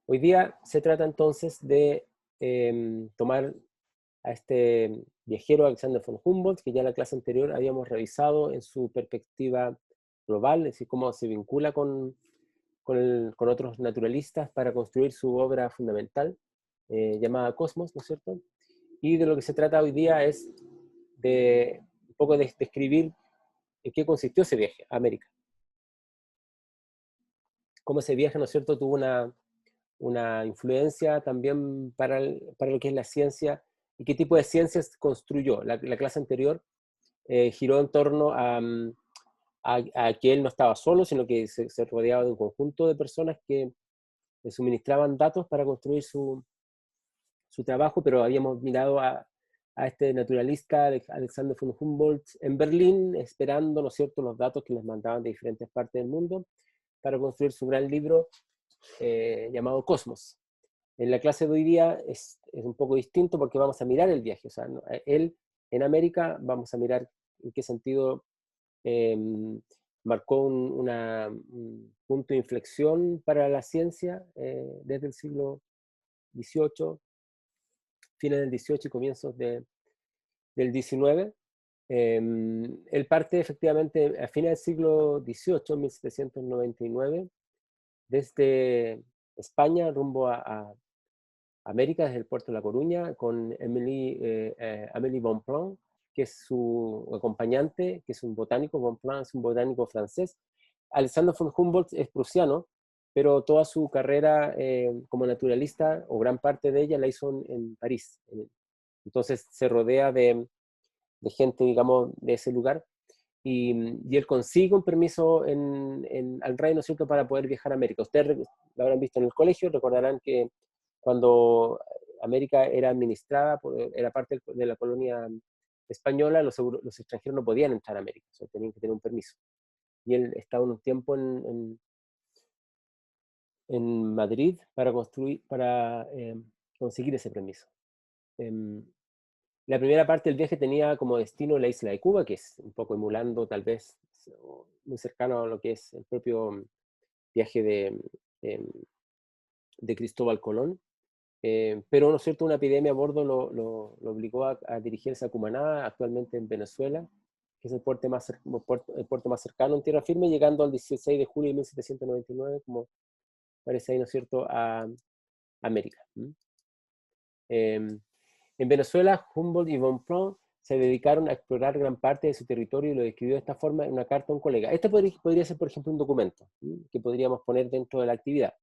Hoy día se trata entonces de tomar a este viajero Alexander von Humboldt, que ya en la clase anterior habíamos revisado en su perspectiva global, es decir, cómo se vincula con otros naturalistas para construir su obra fundamental, llamada Cosmos, ¿no es cierto? Y de lo que se trata hoy día es de un poco de describir en qué consistió ese viaje a América. Cómo ese viaje, ¿no es cierto?, tuvo una influencia también para lo que es la ciencia y qué tipo de ciencias construyó. La clase anterior giró en torno a que él no estaba solo, sino que se rodeaba de un conjunto de personas que le suministraban datos para construir su trabajo, pero habíamos mirado a este naturalista Alexander von Humboldt en Berlín, esperando, ¿no es cierto?, los datos que les mandaban de diferentes partes del mundo para construir su gran libro llamado Cosmos. En la clase de hoy día es un poco distinto porque vamos a mirar el viaje. O sea, él en América vamos a mirar en qué sentido eh, marcó un punto de inflexión para la ciencia desde el siglo XVIII, fines del XVIII y comienzos del XIX. Él parte efectivamente a fines del siglo XVIII, 1799, desde España rumbo a América, desde el puerto de La Coruña, con Amélie Bonpland, que es su acompañante, que es un botánico. Bonpland es un botánico francés. Alexander von Humboldt es prusiano, pero toda su carrera como naturalista, o gran parte de ella, la hizo en París. Entonces se rodea de gente, digamos, de ese lugar. Y él consigue un permiso al rey, ¿no es cierto?, para poder viajar a América. Ustedes lo habrán visto en el colegio, recordarán que cuando América era administrada, era parte de la colonia española, los extranjeros no podían entrar a América, o sea, tenían que tener un permiso. Y él estaba un tiempo en Madrid para conseguir ese permiso. Em, la primera parte del viaje tenía como destino la isla de Cuba, que es un poco emulando tal vez, muy cercano a lo que es el propio viaje em, de Cristóbal Colón. Pero, ¿no es cierto?, una epidemia a bordo lo obligó a dirigirse a Cumaná, actualmente en Venezuela, que es el puerto más cercano en tierra firme, llegando al 16 de julio de 1799, como parece ahí, ¿no es cierto?, a América. Eh, en Venezuela, Humboldt y Bonpland se dedicaron a explorar gran parte de su territorio y lo describió de esta forma en una carta a un colega. Este podría ser, por ejemplo, un documento que podríamos poner dentro de la actividad.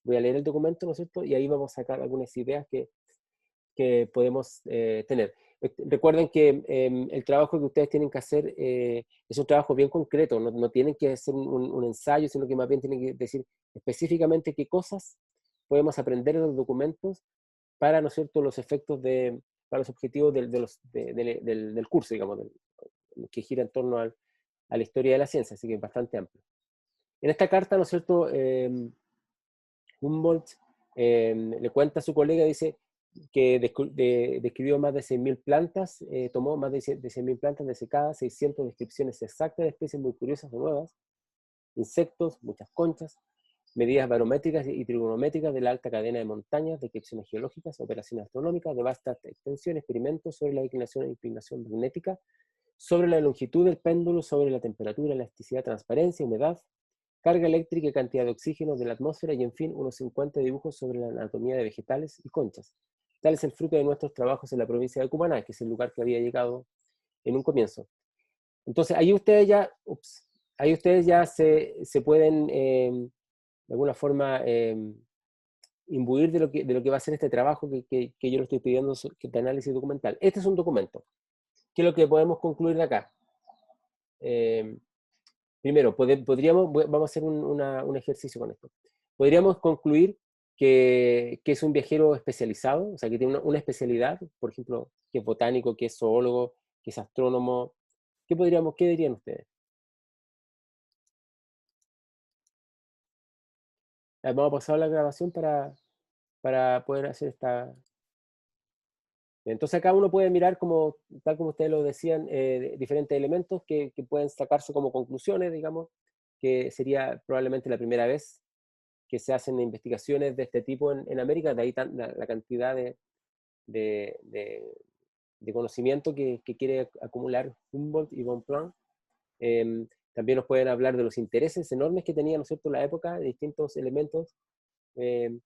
Voy a leer el documento, ¿no es cierto? Y ahí vamos a sacar algunas ideas que podemos tener. Recuerden que el trabajo que ustedes tienen que hacer es un trabajo bien concreto, no tienen que hacer un ensayo, sino que más bien tienen que decir específicamente qué cosas podemos aprender de los documentos para, ¿no es cierto?, los efectos para los objetivos del curso, digamos, que gira en torno a la historia de la ciencia, así que es bastante amplio. En esta carta, ¿no es cierto?, Humboldt le cuenta a su colega, dice que describió más de 100.000 plantas, tomó más de 100.000 plantas desecadas, 600 descripciones exactas de especies muy curiosas o nuevas, insectos, muchas conchas, medidas barométricas y trigonométricas de la alta cadena de montañas, descripciones geológicas, operaciones astronómicas de vasta extensión, experimentos sobre la inclinación e inclinación magnética, sobre la longitud del péndulo, sobre la temperatura, elasticidad, transparencia, humedad, carga eléctrica y cantidad de oxígeno de la atmósfera, y en fin, unos 50 dibujos sobre la anatomía de vegetales y conchas. Tal es el fruto de nuestros trabajos en la provincia de Cumaná, que es el lugar que había llegado en un comienzo. Entonces, ahí ustedes ya se pueden, de alguna forma, imbuir de lo que va a ser este trabajo que yo le estoy pidiendo de análisis documental. Este es un documento. ¿Qué es lo que podemos concluir de acá? Eh, Primero, vamos a hacer un ejercicio con esto. Podríamos concluir que es un viajero especializado, o sea, que tiene una especialidad, por ejemplo, que es botánico, que es zoólogo, que es astrónomo. ¿Qué dirían ustedes? Vamos a pasar la grabación para poder hacer esta. Entonces acá uno puede mirar, tal como ustedes lo decían, diferentes elementos que pueden sacarse como conclusiones, digamos, que sería probablemente la primera vez que se hacen investigaciones de este tipo en América, de ahí la cantidad de, de- de conocimiento que quiere acumular Humboldt y Bonpland. También nos pueden hablar de los intereses enormes que tenía, ¿no es cierto?, la época, de distintos elementos eh,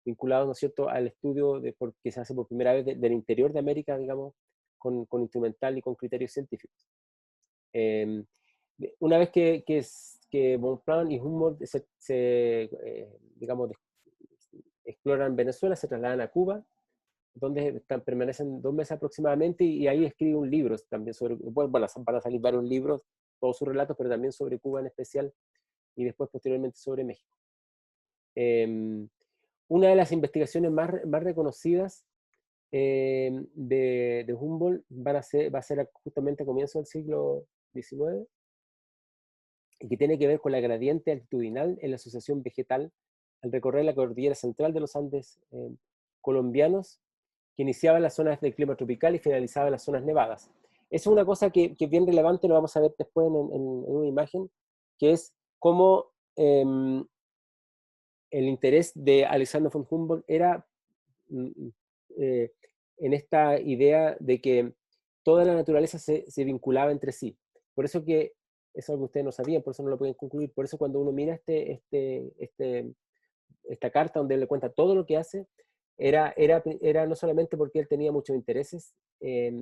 vinculados, ¿no es cierto?, al estudio que se hace por primera vez del interior de América, digamos, con instrumental y con criterios científicos. Eh, una vez que Bonpland y Humboldt digamos, exploran Venezuela, se trasladan a Cuba, donde permanecen 2 meses aproximadamente, y ahí escribe un libro también sobre, bueno, van a salir varios libros, todos sus relatos, pero también sobre Cuba en especial, y después posteriormente sobre México. Una de las investigaciones más reconocidas de Humboldt va a ser justamente a comienzos del siglo XIX, y que tiene que ver con la gradiente altitudinal en la asociación vegetal al recorrer la cordillera central de los Andes colombianos, que iniciaba en las zonas del clima tropical y finalizaba en las zonas nevadas. Eso es una cosa que es bien relevante, lo vamos a ver después en una imagen, que es cómo el interés de Alexander von Humboldt era mm, eh, en esta idea de que toda la naturaleza se vinculaba entre sí. Por eso que, eso es algo que ustedes no sabían, por eso no lo pueden concluir, por eso cuando uno mira esta carta donde él le cuenta todo lo que hace, era no solamente porque él tenía muchos intereses,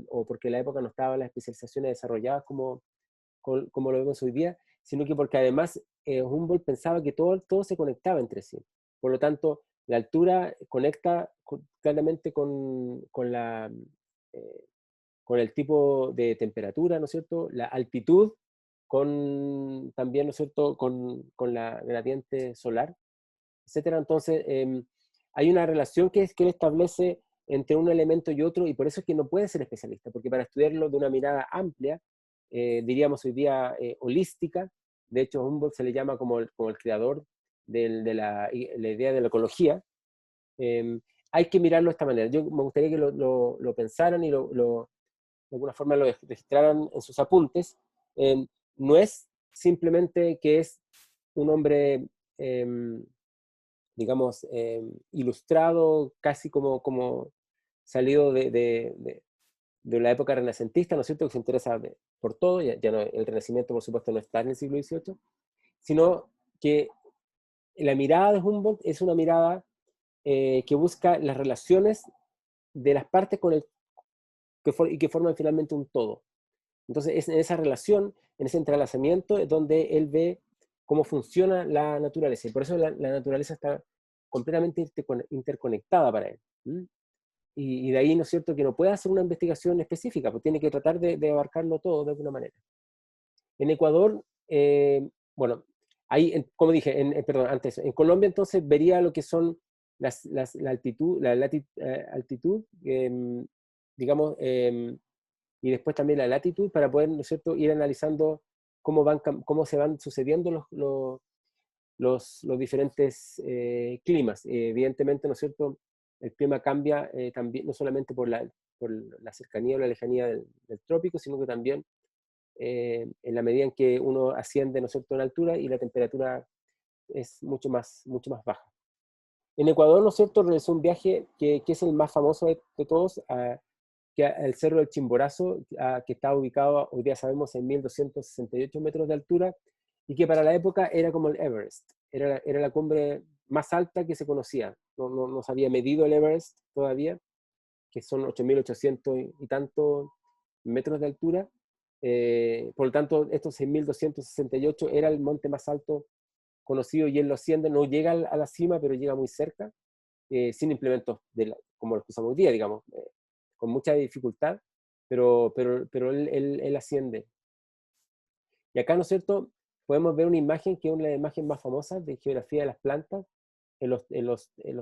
o porque en la época no estaban las especializaciones desarrolladas como lo vemos hoy día, sino que porque además Humboldt pensaba que todo se conectaba entre sí. Por lo tanto, la altura conecta claramente eh, con el tipo de temperatura, ¿no es cierto? La altitud también, ¿no es cierto?, con la gradiente solar, etcétera. Entonces, hay una relación que él establece entre un elemento y otro, y por eso es que no puede ser especialista, porque para estudiarlo de una mirada amplia, diríamos hoy día holística, de hecho Humboldt se le llama como el creador de la idea de la ecología, hay que mirarlo de esta manera. Yo me gustaría que lo pensaran y de alguna forma lo registraran en sus apuntes. No es simplemente que es un hombre digamos, ilustrado, casi como salido de la época renacentista, ¿no es cierto?, que se interesa por todo, ya no, el Renacimiento, por supuesto, no está en el siglo XVIII, sino que la mirada de Humboldt es una mirada que busca las relaciones de las partes y que forman finalmente un todo. Entonces, es en esa relación, en ese entrelazamiento, es donde él ve cómo funciona la naturaleza. Y por eso la naturaleza está completamente interconectada para él. Y de ahí, ¿no es cierto?, que no puede hacer una investigación específica, pues tiene que tratar de abarcarlo todo de alguna manera. En Ecuador, bueno, ahí, como dije, perdón, antes, en Colombia entonces vería lo que son la altitud, altitud, digamos, y después también la latitud para poder, ¿no es cierto?, ir analizando cómo se van sucediendo los diferentes climas. Evidentemente, ¿no es cierto?, el clima cambia también, no solamente por la cercanía o la lejanía del trópico, sino que también en la medida en que uno asciende, ¿no es cierto?, en altura y la temperatura es mucho más baja. En Ecuador, ¿no es cierto?, realizó un viaje que es el más famoso de todos, que el Cerro del Chimborazo, que está ubicado, hoy día sabemos, en 1268 metros de altura, y que para la época era como el Everest, era la cumbre más alta que se conocía. No se había medido el Everest todavía, que son 8800 y tantos metros de altura. Por lo tanto, estos 6268 era el monte más alto conocido, y él lo asciende, no llega a la cima, pero llega muy cerca, sin implementos como los que usamos hoy día, digamos, con mucha dificultad, pero él asciende. Y acá, ¿no es cierto?, podemos ver una imagen que es una de las imágenes más famosas de geografía de las plantas en los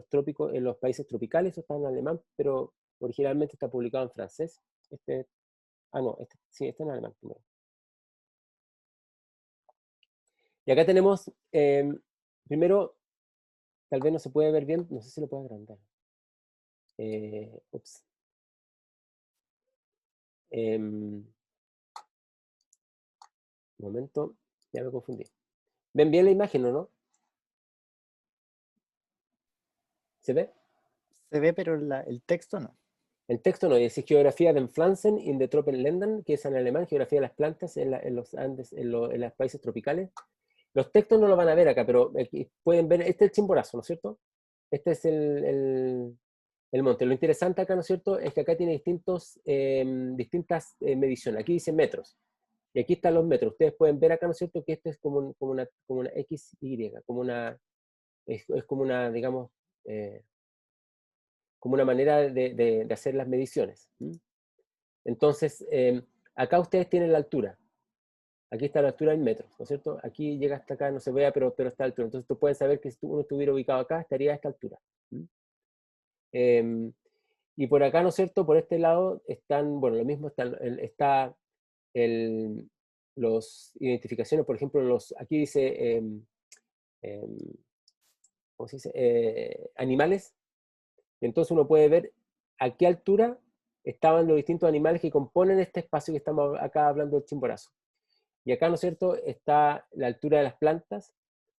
trópicos, en los países tropicales. Eso está en alemán, pero originalmente está publicado en francés. No, sí, este en alemán primero. Y acá tenemos, primero, tal vez no se puede ver bien, no sé si lo puedo agrandar. Ups. Un momento, ya me confundí. ¿Ven bien la imagen o no? ¿Se ve? Se ve, pero el texto no. El texto no, dice geografía de Pflanzen in the Tropenländern, que es en alemán, geografía de las plantas en los Andes, en los países tropicales. Los textos no lo van a ver acá, pero aquí pueden ver, este es el Chimborazo, ¿no es cierto? Este es el monte. Lo interesante acá, ¿no es cierto?, es que acá tiene distintas mediciones. Aquí dice metros, y aquí están los metros. Ustedes pueden ver acá, ¿no es cierto?, que este es como una XY, es como una, digamos, como una manera de hacer las mediciones. Entonces, acá ustedes tienen la altura. Aquí está la altura en metros, ¿no es cierto? Aquí llega hasta acá, no se vea, pero está a altura. Entonces, tú puedes saber que si uno estuviera ubicado acá, estaría a esta altura. Eh, y por acá, ¿no es cierto? Por este lado están, bueno, lo mismo está el, los identificaciones, por ejemplo, aquí dice, em, ¿cómo se dice? Animales. Entonces uno puede ver a qué altura estaban los distintos animales que componen este espacio que estamos acá hablando del Chimborazo. Y acá, ¿no es cierto?, está la altura de las plantas.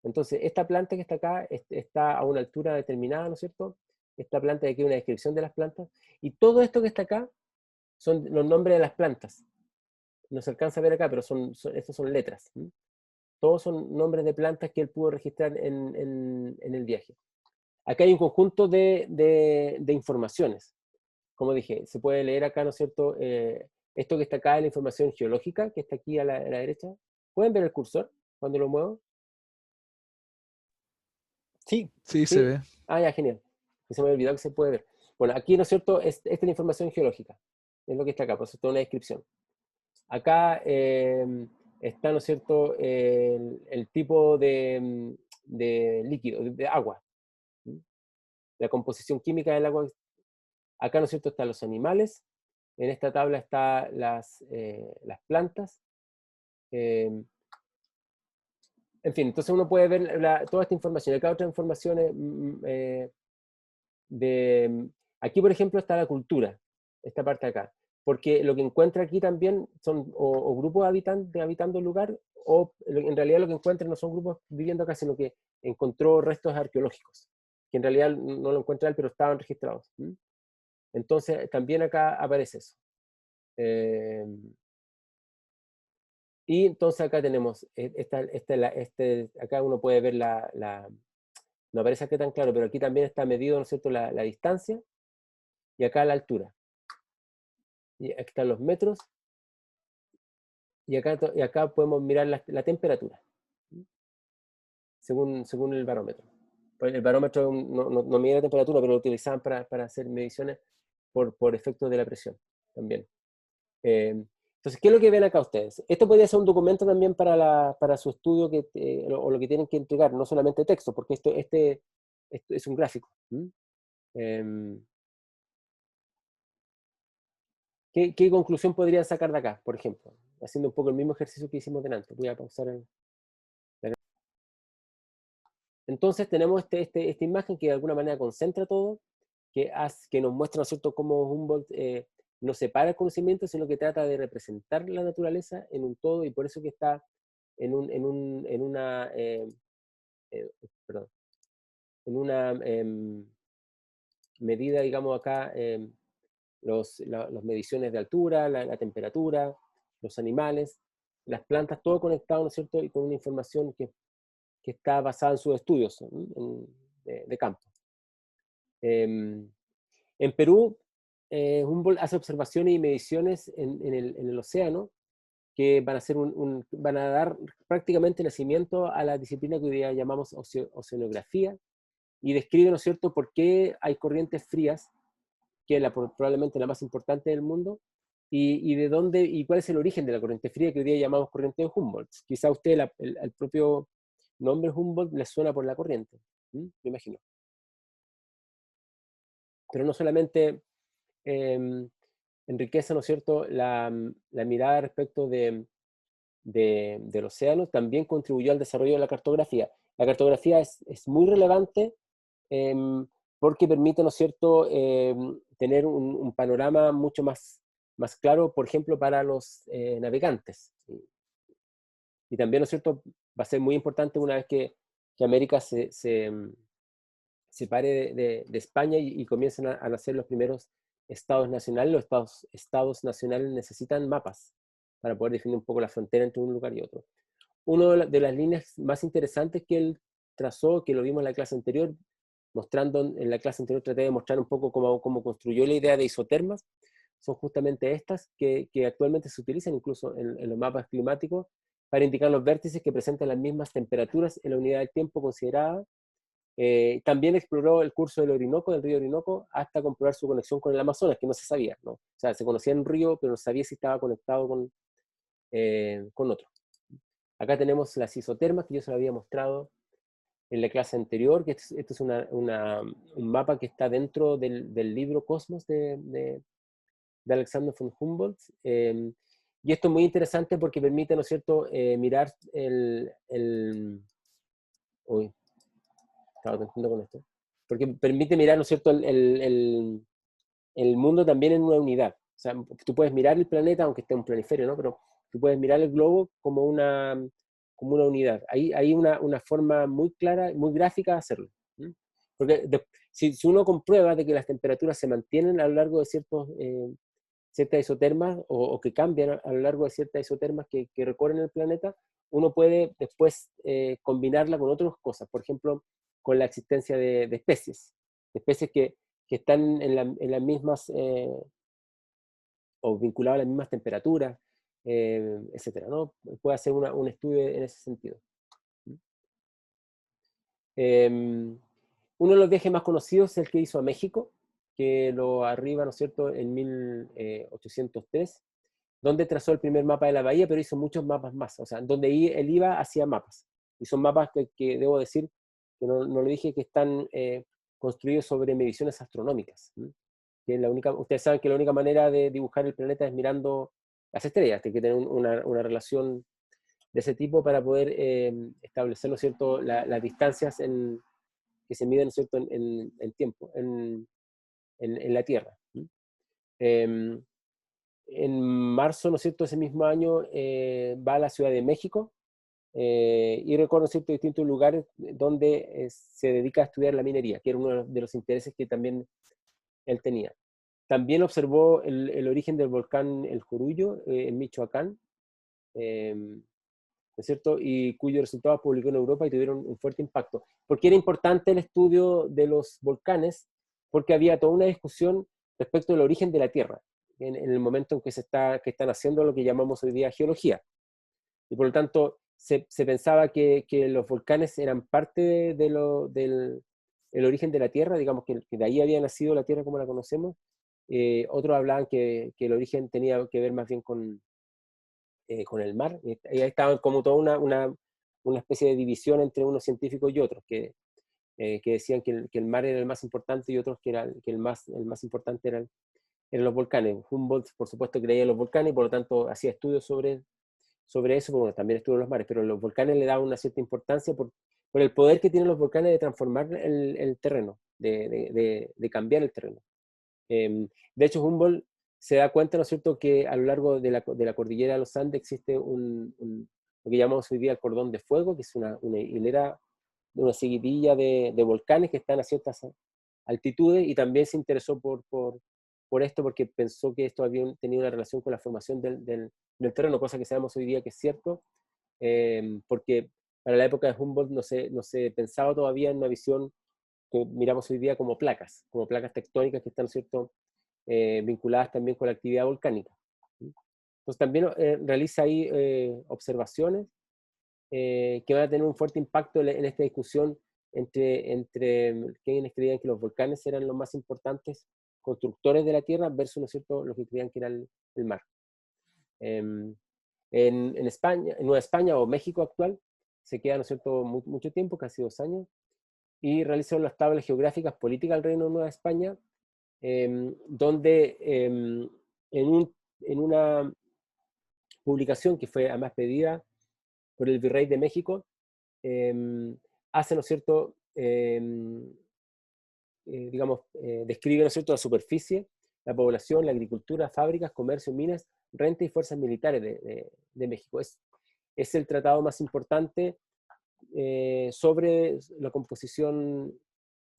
Entonces, esta planta que está acá está a una altura determinada, ¿no es cierto? Esta planta, aquí hay una descripción de las plantas. Y todo esto que está acá son los nombres de las plantas. No se alcanza a ver acá, pero estas son letras. Todos son nombres de plantas que él pudo registrar en el viaje. Acá hay un conjunto de informaciones. Como dije, se puede leer acá, ¿no es cierto? Esto que está acá es la información geológica, que está aquí a la derecha. ¿Pueden ver el cursor cuando lo muevo? Sí. Sí, se ¿Sí? ve. Ah, ya, genial. Se me había olvidado que se puede ver. Bueno, aquí, ¿no es cierto? Esta es la información geológica. Es lo que está acá, por eso es toda una descripción. Acá está, ¿no es cierto?, el tipo de líquido, de agua. La composición química del agua. Acá, ¿no es cierto?, están los animales. En esta tabla están las plantas. En fin, entonces uno puede ver toda esta información. Acá otras informaciones aquí, por ejemplo, está la cultura, esta parte de acá. Porque lo que encuentra aquí también son o grupos habitantes habitando el lugar, o en realidad lo que encuentra no son grupos viviendo acá, sino que encontró restos arqueológicos, que en realidad no lo encuentra él, pero estaban registrados. Entonces, también acá aparece eso. Y entonces acá tenemos, acá uno puede ver no aparece aquí tan claro, pero aquí también está medido, ¿no es cierto?, la distancia, y acá la altura. Y aquí están los metros, y acá podemos mirar la temperatura, según el barómetro. Pues el barómetro no mide la temperatura, pero lo utilizaban para hacer mediciones por efecto de la presión también. Entonces, ¿qué es lo que ven acá ustedes? Esto podría ser un documento también para su estudio o lo que tienen que entregar, no solamente texto, porque esto es un gráfico. ¿Qué conclusión podrían sacar de acá, por ejemplo? Haciendo un poco el mismo ejercicio que hicimos delante. Voy a pausar. Entonces tenemos esta imagen que de alguna manera concentra todo, que nos muestra, ¿no es cierto?, cómo Humboldt no separa el conocimiento, sino que trata de representar la naturaleza en un todo, y por eso que está en una, perdón, en una medida, digamos acá, las mediciones de altura, la temperatura, los animales, las plantas, todo conectado, ¿no es cierto?, y con una información que está basada en sus estudios de campo. En Perú, Humboldt hace observaciones y mediciones en el océano que van a dar prácticamente nacimiento a la disciplina que hoy día llamamos oceanografía, y describe, ¿no es cierto?, por qué hay corrientes frías, que es probablemente la más importante del mundo, y de dónde, y cuál es el origen de la corriente fría que hoy día llamamos corriente de Humboldt. Quizá a usted el propio nombre Humboldt le suena por la corriente, me imagino. Pero no solamente enriquece, ¿no es cierto?, la mirada respecto del océano, también contribuyó al desarrollo de la cartografía. La cartografía es muy relevante porque permite, ¿no es cierto?, tener un panorama mucho más claro, por ejemplo, para los navegantes. Y también, ¿no es cierto?, va a ser muy importante una vez que América separe de España y comiencen a nacer los primeros estados nacionales. Los estados nacionales necesitan mapas para poder definir un poco la frontera entre un lugar y otro. Una de las líneas más interesantes que él trazó, que lo vimos en la clase anterior, en la clase anterior traté de mostrar un poco cómo construyó la idea de isotermas, son justamente estas que actualmente se utilizan incluso en los mapas climáticos para indicar los vértices que presentan las mismas temperaturas en la unidad del tiempo considerada. También exploró el curso del Orinoco, del río Orinoco, hasta comprobar su conexión con el Amazonas, que no se sabía, ¿no? O sea, se conocía en un río, pero no sabía si estaba conectado con otro. Acá tenemos las isotermas, que yo se lo había mostrado en la clase anterior, que esto es un mapa que está dentro del libro Cosmos de Alexander von Humboldt. Y esto es muy interesante porque permite, ¿no es cierto?, mirar uy, estaba tentando con esto. Porque permite mirar, ¿no es cierto?, el mundo también en una unidad. O sea, tú puedes mirar el planeta, aunque esté en un planiferio, ¿no? Pero tú puedes mirar el globo como una unidad. Hay una forma muy clara, muy gráfica de hacerlo. ¿Sí? Porque si uno comprueba de que las temperaturas se mantienen a lo largo de ciertas isotermas o que cambian a lo largo de ciertas isotermas que recorren el planeta, uno puede después combinarla con otras cosas. Por ejemplo, con la existencia de especies que están en las mismas o vinculadas a las mismas temperaturas, etcétera, ¿no? Puede hacer un estudio en ese sentido. Uno de los viajes más conocidos es el que hizo a México, que lo arriba, ¿no es cierto?, en 1803, donde trazó el primer mapa de la bahía, pero hizo muchos mapas más. O sea, donde él iba, hacía mapas. Y son mapas que debo decir, que no lo dije, que están construidos sobre mediciones astronómicas. Que ustedes saben que la única manera de dibujar el planeta es mirando las estrellas. Tiene que tener una relación de ese tipo para poder establecer, ¿no es cierto?, las distancias que se miden, ¿no es cierto?, en tiempo, en la Tierra. Eh, en marzo, ¿no es cierto?, ese mismo año va a la Ciudad de México y recorre, ¿no es cierto?, distintos lugares donde se dedica a estudiar la minería, que era uno de los intereses que también él tenía. También observó el origen del volcán El Jorullo en Michoacán, ¿no es cierto?, y cuyos resultados publicó en Europa y tuvieron un fuerte impacto. ¿Por qué era importante el estudio de los volcanes? Porque había toda una discusión respecto del origen de la Tierra, en el momento en que están haciendo lo que llamamos hoy día geología. Y por lo tanto, se pensaba que los volcanes eran parte del el origen de la Tierra, digamos que de ahí había nacido la Tierra como la conocemos. Otros hablaban que el origen tenía que ver más bien con el mar. Y ahí estaba como toda una especie de división entre unos científicos y otros, que decían que el mar era el más importante y otros que el más importante eran los volcanes. Humboldt, por supuesto, creía en los volcanes y por lo tanto hacía estudios sobre eso, porque también estudió los mares, pero los volcanes le daban una cierta importancia por el poder que tienen los volcanes de transformar el terreno, de cambiar el terreno. De hecho, Humboldt se da cuenta, ¿no es cierto?, que a lo largo de la cordillera de los Andes existe lo que llamamos hoy día el cordón de fuego, que es una hilera, una seguidilla de volcanes que están a ciertas altitudes, y también se interesó por esto porque pensó que esto había tenido una relación con la formación del terreno, cosa que sabemos hoy día que es cierto, porque para la época de Humboldt no se pensaba todavía en una visión que miramos hoy día como placas tectónicas que están, ¿cierto?, vinculadas también con la actividad volcánica. Entonces también realiza ahí observaciones que van a tener un fuerte impacto en esta discusión entre quienes creían que los volcanes eran los más importantes constructores de la Tierra versus, ¿no es cierto?, los que creían que era el mar. En España, en Nueva España o México actual, se queda, ¿no es cierto?, mucho tiempo, casi 2 años, y realizó las tablas geográficas políticas del Reino de Nueva España, donde en una publicación que fue además pedida por el virrey de México, hace, ¿no es cierto?, digamos, describe, ¿no es cierto?, la superficie, la población, la agricultura, fábricas, comercio, minas, renta y fuerzas militares de México. Es el tratado más importante sobre la composición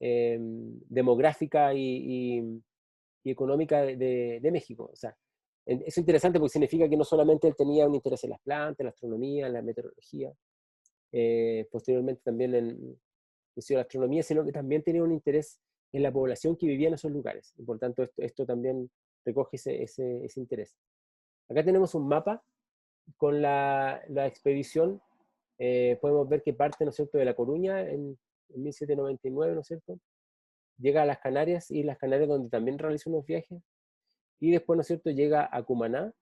demográfica y económica de México. O sea, eso es interesante porque significa que no solamente él tenía un interés en las plantas, en la astronomía, en la meteorología, posteriormente también en la astronomía, sino que también tenía un interés en la población que vivía en esos lugares. Y por tanto, esto también recoge ese interés. Acá tenemos un mapa con la expedición. Podemos ver que parte, ¿no es cierto?, de La Coruña en 1799, ¿no es cierto? Llega a las Canarias, y las Canarias donde también realizó unos viajes, y después, ¿no es cierto?, llega a Cumaná,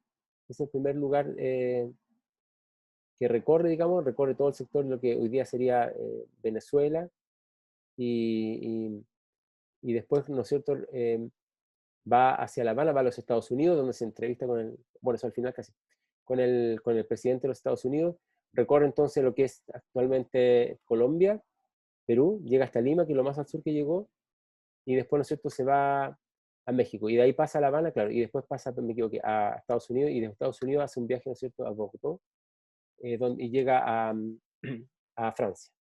que es el primer lugar que recorre, digamos, recorre todo el sector de lo que hoy día sería Venezuela, y, y después, ¿no es cierto?, va hacia La Habana, va a los Estados Unidos, donde se entrevista con el, bueno, eso al final casi, con el presidente de los Estados Unidos, recorre entonces lo que es actualmente Colombia, Perú, llega hasta Lima, que es lo más al sur que llegó, y después, ¿no es cierto?, se va a México, y de ahí pasa a La Habana, claro, y después pasa, me equivoqué, a Estados Unidos, y de Estados Unidos hace un viaje, ¿no es cierto?, a Bogotá, y llega a Francia.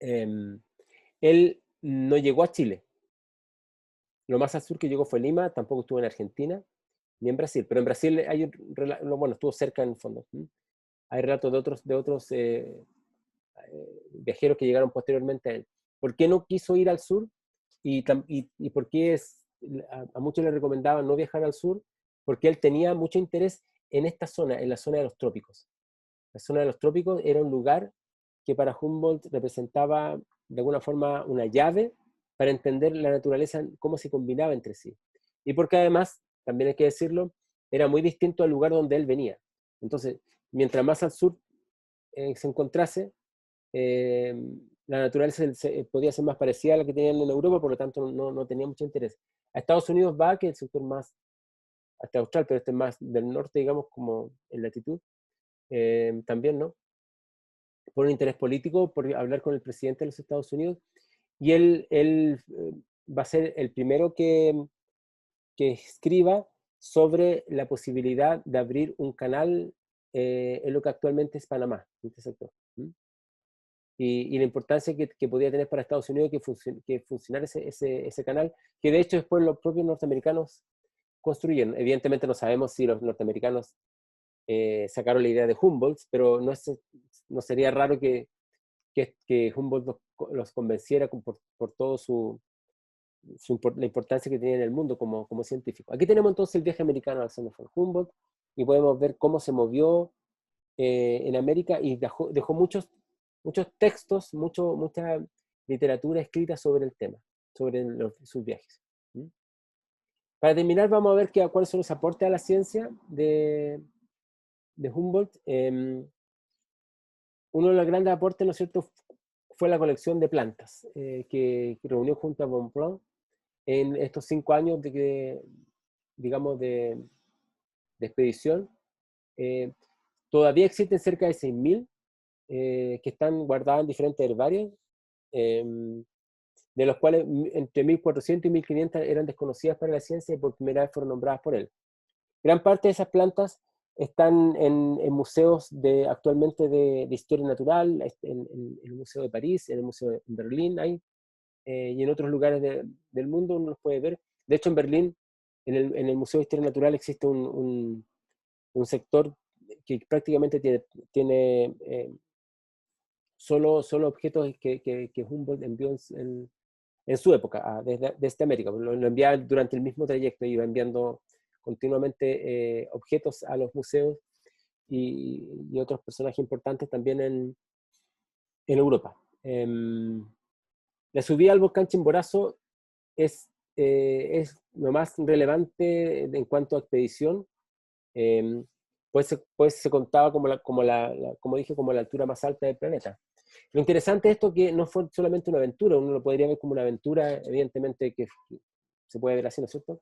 Em, Él no llegó a Chile, lo más al sur que llegó fue Lima, tampoco estuvo en Argentina, ni en Brasil, pero en Brasil hay bueno, estuvo cerca en el fondo. Hay relatos de otros viajeros que llegaron posteriormente a él. ¿Por qué no quiso ir al sur? Y por qué a muchos les recomendaban no viajar al sur, porque él tenía mucho interés en esta zona, en la zona de los trópicos. La zona de los trópicos era un lugar que para Humboldt representaba de alguna forma una llave para entender la naturaleza, cómo se combinaba entre sí. Y porque además, también hay que decirlo, era muy distinto al lugar donde él venía. Entonces, mientras más al sur se encontrase, eh, la naturaleza podía ser más parecida a la que tenían en Europa, por lo tanto no tenía mucho interés. A Estados Unidos va, que es el sector más, hasta Austral, pero este es más del norte, digamos, como en latitud, también, ¿no? Por un interés político, por hablar con el presidente de los Estados Unidos, y él va a ser el primero que escriba sobre la posibilidad de abrir un canal en lo que actualmente es Panamá, en este sector. Y la importancia que podía tener para Estados Unidos que funcionara ese canal, que de hecho después los propios norteamericanos construyeron. Evidentemente no sabemos si los norteamericanos sacaron la idea de Humboldt, pero no sería raro que Humboldt los convenciera por todo la importancia que tenía en el mundo como científico. Aquí tenemos entonces el viaje americano al seno de Humboldt, y podemos ver cómo se movió en América, y dejó muchos textos, mucha literatura escrita sobre el tema, sobre sus viajes. Para terminar, vamos a ver cuáles son los aportes a la ciencia de Humboldt. Uno de los grandes aportes, ¿no es cierto?, fue la colección de plantas que reunió junto a Bonpland en estos 5 años digamos, de expedición. Todavía existen cerca de 6.000 que están guardadas en diferentes herbarios, eh, de los cuales entre 1.400 y 1.500 eran desconocidas para la ciencia y por primera vez fueron nombradas por él. Gran parte de esas plantas están en museos actualmente de historia natural, en el Museo de París, en el Museo de Berlín, y en otros lugares del mundo uno los puede ver. De hecho, en Berlín, en el Museo de Historia Natural, existe un sector que prácticamente tiene solo objetos que Humboldt envió en su época, desde América. Lo enviaba durante el mismo trayecto, iba enviando continuamente objetos a los museos y otros personajes importantes también en Europa. La subida al volcán Chimborazo es lo más relevante en cuanto a expedición. Pues se contaba como dije, como la altura más alta del planeta. Lo interesante de esto es que no fue solamente una aventura, uno lo podría ver como una aventura, evidentemente que se puede ver así, ¿no es cierto?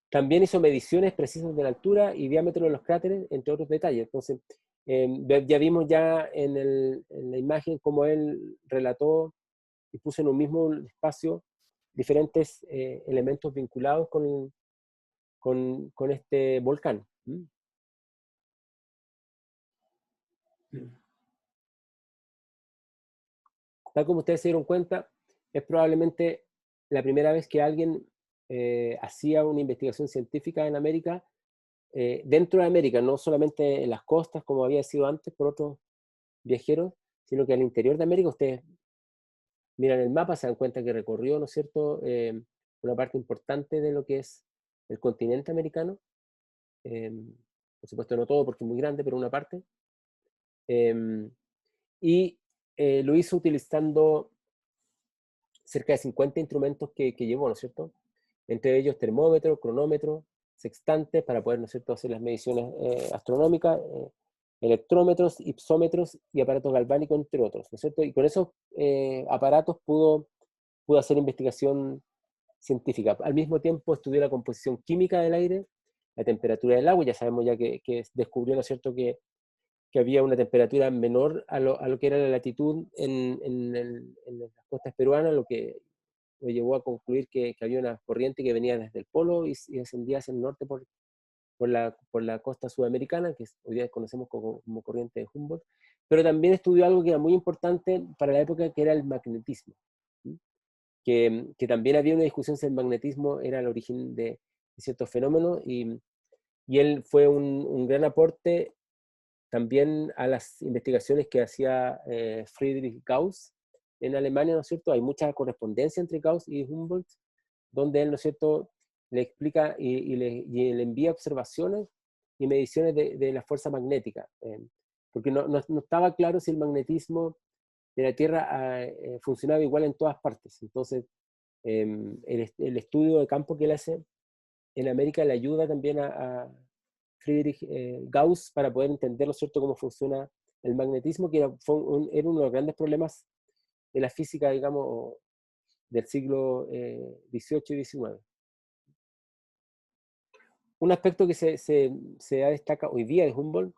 También hizo mediciones precisas de la altura y diámetro de los cráteres, entre otros detalles. Entonces, ya vimos en la imagen cómo él relató y puso en un mismo espacio diferentes elementos vinculados con este volcán. tal como ustedes se dieron cuenta, es probablemente la primera vez que alguien hacía una investigación científica en América, dentro de América, no solamente en las costas, como había sido antes por otros viajeros, sino que al interior de América. Ustedes miran el mapa, se dan cuenta que recorrió, ¿no es cierto?, una parte importante de lo que es el continente americano. eh, por supuesto no todo porque es muy grande, pero una parte. eh, y lo hizo utilizando cerca de 50 instrumentos que llevó, ¿no es cierto? Entre ellos termómetro, cronómetro, sextantes para poder, ¿no es cierto?, hacer las mediciones astronómicas, electrómetros, ipsómetros y aparatos galvánicos, entre otros, ¿no es cierto? Y con esos aparatos pudo hacer investigación científica. Al mismo tiempo estudió la composición química del aire, la temperatura del agua. Ya sabemos ya que descubrió, ¿no es cierto?, que había una temperatura menor a lo que era la latitud en las costas peruanas, lo que lo llevó a concluir que había una corriente que venía desde el polo y ascendía hacia el norte por la costa sudamericana, que hoy día conocemos como corriente de Humboldt. Pero también estudió algo que era muy importante para la época, que era el magnetismo. ¿Sí? Que también había una discusión si el magnetismo era el origen de ciertos fenómenos, y él fue un gran aporte también a las investigaciones que hacía Friedrich Gauss en Alemania, ¿no es cierto? Hay mucha correspondencia entre Gauss y Humboldt, donde él, ¿no es cierto?, le explica y le envía observaciones y mediciones de la fuerza magnética, porque no estaba claro si el magnetismo de la Tierra funcionaba igual en todas partes. Entonces, el estudio de campo que él hace en América le ayuda también a Friedrich Gauss para poder entender, ¿no es cierto?, cómo funciona el magnetismo, que era uno de los grandes problemas de la física, digamos, del siglo XVIII y XIX. Un aspecto que se destaca hoy día de Humboldt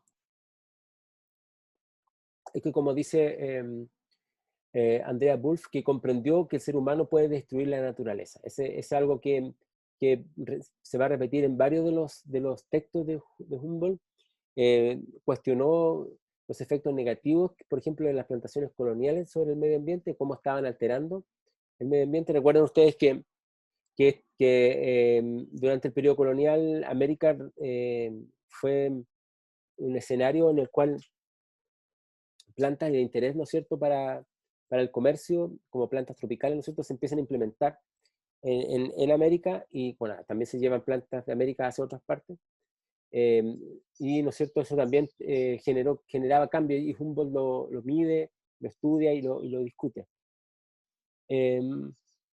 es que, como dice Andrea Wulf, que comprendió que el ser humano puede destruir la naturaleza. Es algo que se va a repetir en varios de los textos de Humboldt. Cuestionó los efectos negativos, por ejemplo, de las plantaciones coloniales sobre el medio ambiente, cómo estaban alterando el medio ambiente. Recuerden ustedes que durante el periodo colonial América fue un escenario en el cual plantas de interés, ¿no es cierto?, para el comercio, como plantas tropicales, ¿no es cierto?, se empiezan a implementar en América, y bueno, también se llevan plantas de América hacia otras partes. Eh, y, ¿no es cierto?, eso también generaba cambios, y Humboldt lo mide, lo estudia y lo discute. Eh,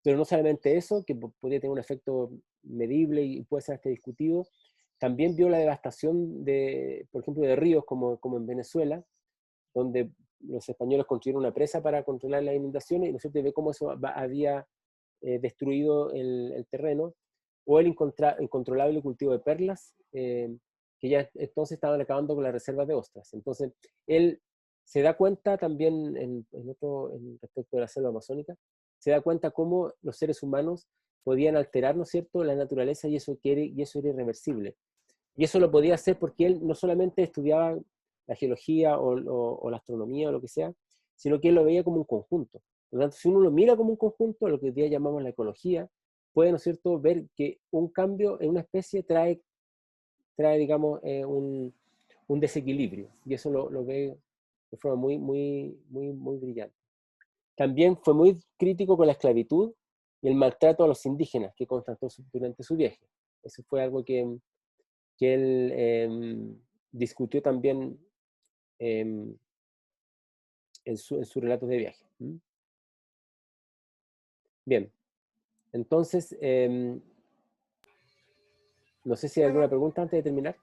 pero no solamente eso, que podría tener un efecto medible y puede ser hasta discutido, también vio la devastación por ejemplo, de ríos como en Venezuela, donde los españoles construyeron una presa para controlar las inundaciones, y, ¿no es cierto?, y ve cómo eso había destruido el terreno, o el incontrolable cultivo de perlas, que ya entonces estaban acabando con las reservas de ostras. Entonces, él se da cuenta también respecto de la selva amazónica, se da cuenta cómo los seres humanos podían alterar, ¿no es cierto?, la naturaleza, y eso era irreversible. Y eso lo podía hacer porque él no solamente estudiaba la geología o la astronomía o lo que sea, sino que él lo veía como un conjunto. Por lo tanto, si uno lo mira como un conjunto, lo que hoy día llamamos la ecología, puede, ¿no es cierto?, ver que un cambio en una especie trae digamos, un desequilibrio, y eso lo ve de forma muy brillante. También fue muy crítico con la esclavitud y el maltrato a los indígenas que constató durante su viaje. Eso fue algo que él discutió también en sus relatos de viaje. Bien, entonces, no sé si hay alguna pregunta antes de terminar.